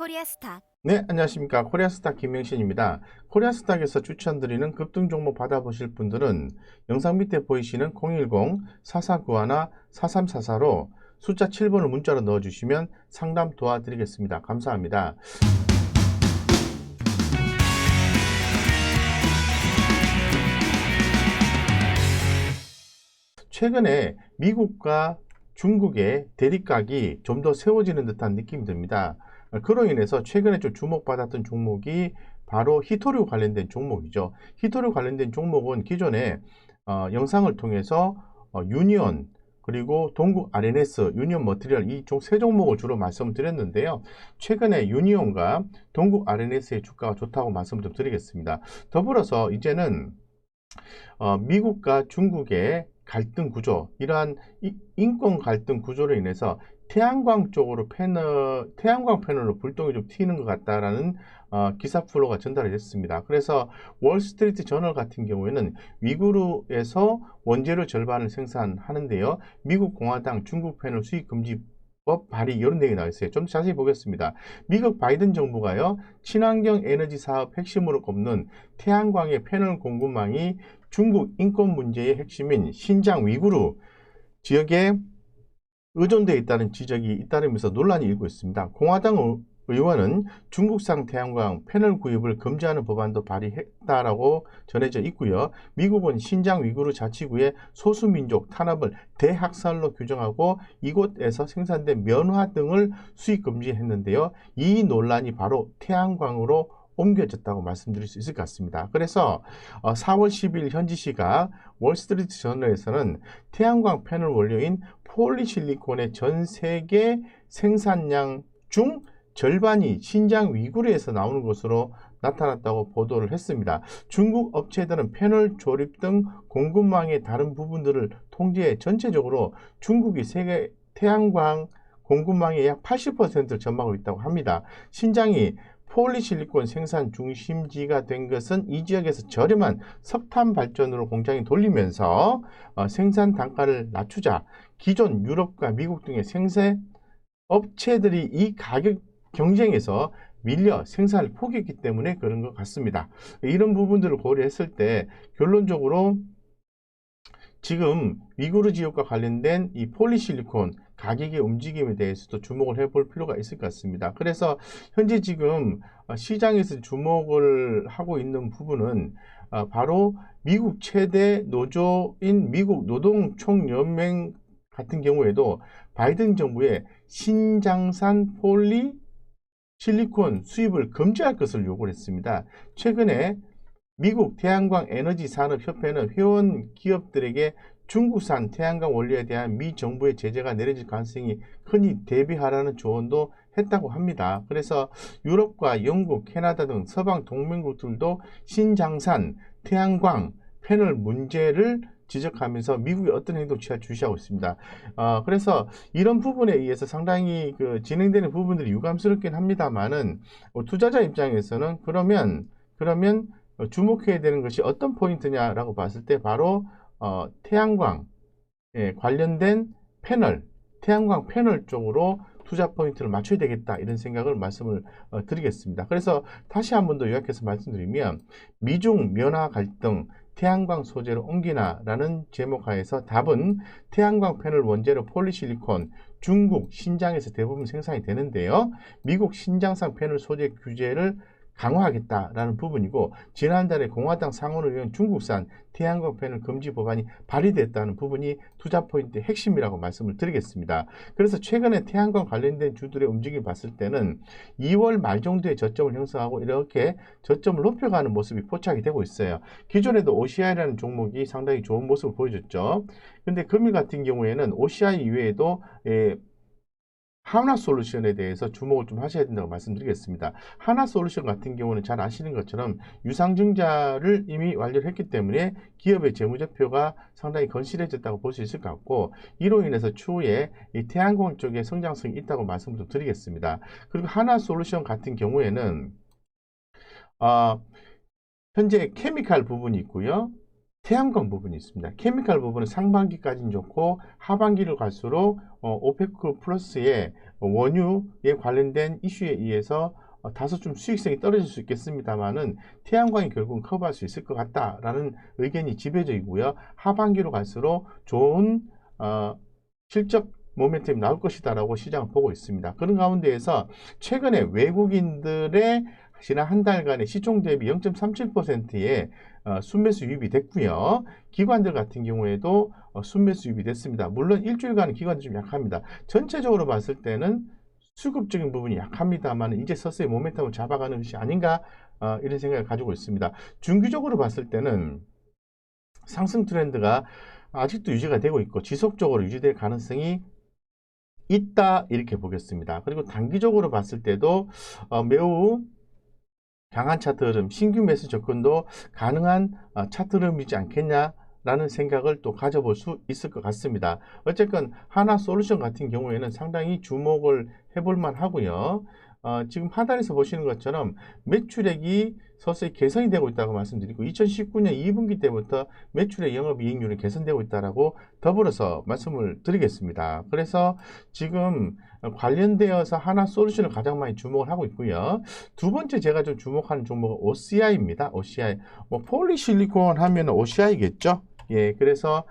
코리아스탁. 네, 안녕하십니까. 코리아스탁 김명신입니다. 코리아스탁에서 추천드리는 급등 종목 받아보실 분들은 영상 밑에 보이시는 010-4491-4344로 숫자 7번을 문자로 넣어주시면 상담 도와드리겠습니다. 감사합니다. 최근에 미국과 중국의 대립각이 좀 더 세워지는 듯한 느낌이 듭니다. 그로 인해서 최근에 좀 주목받았던 종목이 바로 히토류 관련된 종목이죠. 히토류 관련된 종목은 기존에 영상을 통해서 유니온 그리고 동국 RNS, 유니온 머티리얼 이 세 종목을 주로 말씀을 드렸는데요. 최근에 유니온과 동국 RNS의 주가가 좋다고 말씀을 좀 드리겠습니다. 더불어서 이제는 미국과 중국의 갈등 구조, 이러한 인권 갈등 구조로 인해서 태양광 쪽으로 태양광 패널로 불똥이 좀 튀는 것 같다라는 기사 플로가 전달이 됐습니다. 그래서 월스트리트 저널 같은 경우에는 위구르에서 원재료 절반을 생산하는데요. 미국 공화당 중국 패널 수입 금지 법 발의 이런 내용이 나와 있어요. 좀 자세히 보겠습니다. 미국 바이든 정부가요, 친환경 에너지 사업 핵심으로 꼽는 태양광의 패널 공급망이 중국 인권 문제의 핵심인 신장 위구르 지역에 의존되어 있다는 지적이 잇따르면서 논란이 일고 있습니다. 공화당 의원은 중국산 태양광 패널 구입을 금지하는 법안도 발의했다라고 전해져 있고요. 미국은 신장 위구르 자치구의 소수민족 탄압을 대학살로 규정하고 이곳에서 생산된 면화 등을 수입 금지했는데요. 이 논란이 바로 태양광으로 옮겨졌다고 말씀드릴 수 있을 것 같습니다. 그래서 4월 10일 현지 시각 월스트리트 저널에서는 태양광 패널 원료인 폴리실리콘의 전 세계 생산량 중 절반이 신장 위구르에서 나오는 것으로 나타났다고 보도를 했습니다. 중국 업체들은 패널 조립 등 공급망의 다른 부분들을 통제해 전체적으로 중국이 세계 태양광 공급망의 약 80%를 점하고 있다고 합니다. 신장이 폴리실리콘 생산 중심지가 된 것은 이 지역에서 저렴한 석탄 발전으로 공장이 돌리면서 생산 단가를 낮추자 기존 유럽과 미국 등의 생산 업체들이 이 가격 경쟁에서 밀려 생산을 포기했기 때문에 그런 것 같습니다. 이런 부분들을 고려했을 때 결론적으로 지금 위구르 지역과 관련된 이 폴리실리콘 가격의 움직임에 대해서도 주목을 해볼 필요가 있을 것 같습니다. 그래서 현재 지금 시장에서 주목을 하고 있는 부분은 바로 미국 최대 노조인 미국 노동총연맹 같은 경우에도 바이든 정부의 신장산 폴리실리콘 수입을 금지할 것을 요구를 했습니다. 최근에 미국 태양광 에너지 산업 협회는 회원 기업들에게 중국산 태양광 원료에 대한 미 정부의 제재가 내려질 가능성이 크니 대비하라는 조언도 했다고 합니다. 그래서 유럽과 영국, 캐나다 등 서방 동맹국들도 신장산 태양광 패널 문제를 지적하면서 미국이 어떤 행동 취할 주시하고 있습니다. 그래서 이런 부분에 의해서 상당히 진행되는 부분들이 유감스럽긴 합니다만은 투자자 입장에서는 그러면 주목해야 되는 것이 어떤 포인트냐라고 봤을 때 바로 태양광 관련된 패널, 태양광 패널 쪽으로 투자 포인트를 맞춰야 되겠다 이런 생각을 말씀을 드리겠습니다. 그래서 다시 한 번 더 요약해서 말씀드리면 미중 면화 갈등 태양광 소재로 옮기나라는 제목 하에서 답은 태양광 패널 원재료 폴리실리콘 중국 신장에서 대부분 생산이 되는데요. 미국 신장산 패널 소재 규제를 강화하겠다라는 부분이고 지난달에 공화당 상원의원 중국산 태양광 패널 금지 법안이 발의됐다는 부분이 투자 포인트의 핵심이라고 말씀을 드리겠습니다. 그래서 최근에 태양광 관련된 주들의 움직임을 봤을 때는 2월 말 정도에 저점을 형성하고 이렇게 저점을 높여가는 모습이 포착이 되고 있어요. 기존에도 OCI라는 종목이 상당히 좋은 모습을 보여줬죠. 근데 금일 같은 경우에는 OCI 이외에도 하나솔루션에 대해서 주목을 좀 하셔야 된다고 말씀드리겠습니다. 하나솔루션 같은 경우는 잘 아시는 것처럼 유상증자를 이미 완료를 했기 때문에 기업의 재무제표가 상당히 건실해졌다고 볼 수 있을 것 같고 이로 인해서 추후에 이 태양광 쪽에 성장성이 있다고 말씀을 좀 드리겠습니다. 그리고 하나솔루션 같은 경우에는 현재 케미칼 부분이 있고요. 태양광 부분이 있습니다. 케미칼 부분은 상반기까지는 좋고 하반기를 갈수록 오페크 플러스의 원유에 관련된 이슈에 의해서 다소 좀 수익성이 떨어질 수 있겠습니다만은 태양광이 결국은 커버할 수 있을 것 같다라는 의견이 지배적이고요. 하반기로 갈수록 좋은 실적 모멘텀이 나올 것이다라고 시장을 보고 있습니다. 그런 가운데에서 최근에 외국인들의 지난 한 달간의 시총 대비 0.37%의 순매수 유입이 됐고요. 기관들 같은 경우에도 순매수 유입이 됐습니다. 물론 일주일간은 기관들이 좀 약합니다. 전체적으로 봤을 때는 수급적인 부분이 약합니다만 이제 서서히 모멘텀을 잡아가는 것이 아닌가 이런 생각을 가지고 있습니다. 중기적으로 봤을 때는 상승 트렌드가 아직도 유지가 되고 있고 지속적으로 유지될 가능성이 있다 이렇게 보겠습니다. 그리고 단기적으로 봤을 때도 매우 강한 차트 흐름, 신규 매수 접근도 가능한 차트 흐름이지 않겠냐라는 생각을 또 가져볼 수 있을 것 같습니다. 어쨌건 하나솔루션 같은 경우에는 상당히 주목을 해볼 만하고요. 지금 하단에서 보시는 것처럼 매출액이 서서히 개선이 되고 있다고 말씀드리고 2019년 2분기 때부터 매출액 영업이익률이 개선되고 있다고 더불어서 말씀을 드리겠습니다. 그래서 지금 관련되어서 하나솔루션을 가장 많이 주목을 하고 있고요. 두 번째 제가 좀 주목하는 종목은 OCI입니다. OCI. 폴리실리콘 하면 OCI겠죠? 예, 그래서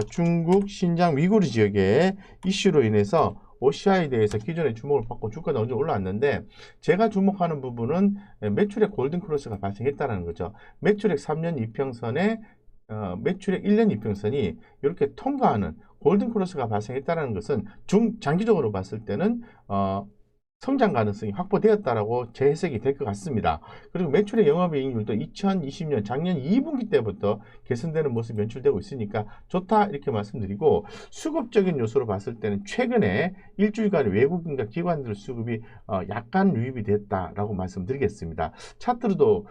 중국 신장 위구르 지역의 이슈로 인해서 OCI에 대해서 기존에 주목을 받고 주가가 어느 정도 올라왔는데 제가 주목하는 부분은 매출액 골든크로스가 발생했다는 거죠. 매출액 3년 이평선에 매출액 1년 이평선이 이렇게 통과하는 골든크로스가 발생했다는 것은 장기적으로 봤을 때는 성장 가능성이 확보되었다라고 재해석이 될 것 같습니다. 그리고 매출의 영업이익률도 2020년 작년 2분기 때부터 개선되는 모습이 연출되고 있으니까 좋다 이렇게 말씀드리고 수급적인 요소로 봤을 때는 최근에 일주일간 외국인과 기관들 수급이 약간 유입이 됐다라고 말씀드리겠습니다. 차트로도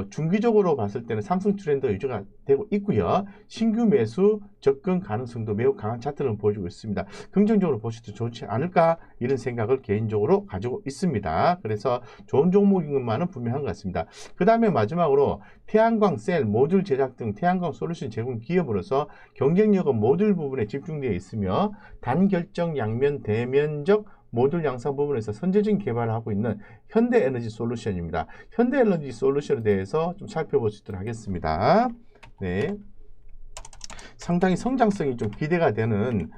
중기적으로 봤을 때는 상승 트렌드가 유지가 되고 있고요. 신규 매수 접근 가능성도 매우 강한 차트를 보여주고 있습니다. 긍정적으로 보셔도 좋지 않을까 이런 생각을 개인적으로 가지고 있습니다. 그래서 좋은 종목인 것만은 분명한 것 같습니다. 그 다음에 마지막으로 태양광 셀, 모듈 제작 등 태양광 솔루션 제공 기업으로서 경쟁력은 모듈 부분에 집중되어 있으며 단결정 양면 대면적 모듈 양산 부분에서 선제적인 개발을 하고 있는 현대에너지 솔루션입니다. 현대에너지 솔루션에 대해서 좀 살펴볼 수 있도록 하겠습니다. 네. 상당히 성장성이 좀 기대가 되는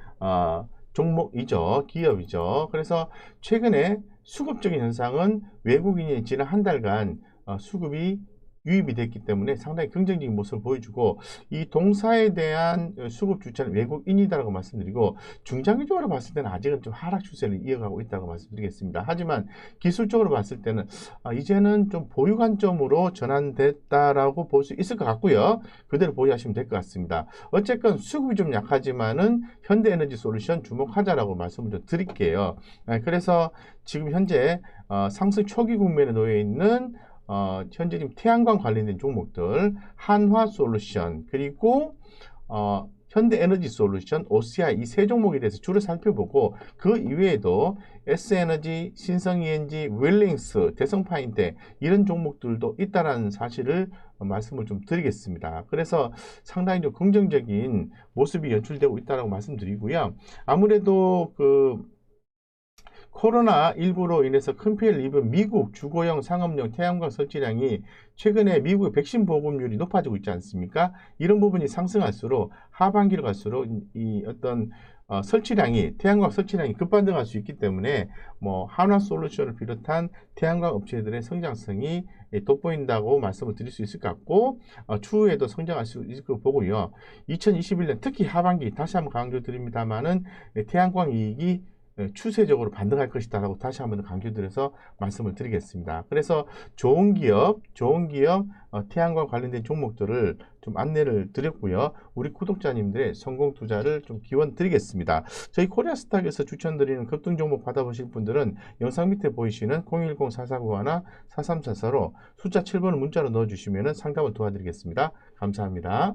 종목이죠. 기업이죠. 그래서 최근에 수급적인 현상은 외국인이 지난 한 달간 수급이 유입이 됐기 때문에 상당히 긍정적인 모습을 보여주고 이 동사에 대한 수급 주체는 외국인이다라고 말씀드리고 중장기적으로 봤을 때는 아직은 좀 하락 추세를 이어가고 있다고 말씀드리겠습니다. 하지만 기술적으로 봤을 때는 이제는 좀 보유 관점으로 전환됐다라고 볼 수 있을 것 같고요. 그대로 보유하시면 될 것 같습니다. 어쨌건 수급이 좀 약하지만은 현대에너지 솔루션 주목하자라고 말씀을 좀 드릴게요. 그래서 지금 현재 상승 초기 국면에 놓여 있는 현재 지금 태양광 관련된 종목들 한화솔루션 그리고 현대에너지 솔루션, OCI 이 세 종목에 대해서 주로 살펴보고 그 이외에도 S에너지, 신성ENG, 웰링스, 대성파인텍 이런 종목들도 있다라는 사실을 말씀을 좀 드리겠습니다. 그래서 상당히 좀 긍정적인 모습이 연출되고 있다라고 말씀드리고요. 아무래도 코로나19로 인해서 큰 피해를 입은 미국 주거용 상업용 태양광 설치량이 최근에 미국의 백신 보급률이 높아지고 있지 않습니까? 이런 부분이 상승할수록 하반기로 갈수록 이 어떤 태양광 설치량이 급반등할 수 있기 때문에 한화솔루션을 비롯한 태양광 업체들의 성장성이 돋보인다고 말씀을 드릴 수 있을 것 같고 추후에도 성장할 수 있을 것 보고요. 2021년 특히 하반기 다시 한번 강조드립니다만은 태양광 이익이 추세적으로 반등할 것이다 라고 다시 한번 강조드려서 말씀을 드리겠습니다. 그래서 좋은 기업 태양광 관련된 종목들을 좀 안내를 드렸고요. 우리 구독자님들의 성공 투자를 좀 기원 드리겠습니다. 저희 코리아스탁에서 추천드리는 급등 종목 받아보실 분들은 영상 밑에 보이시는 010-4491-4344로 숫자 7번을 문자로 넣어주시면 상담을 도와드리겠습니다. 감사합니다.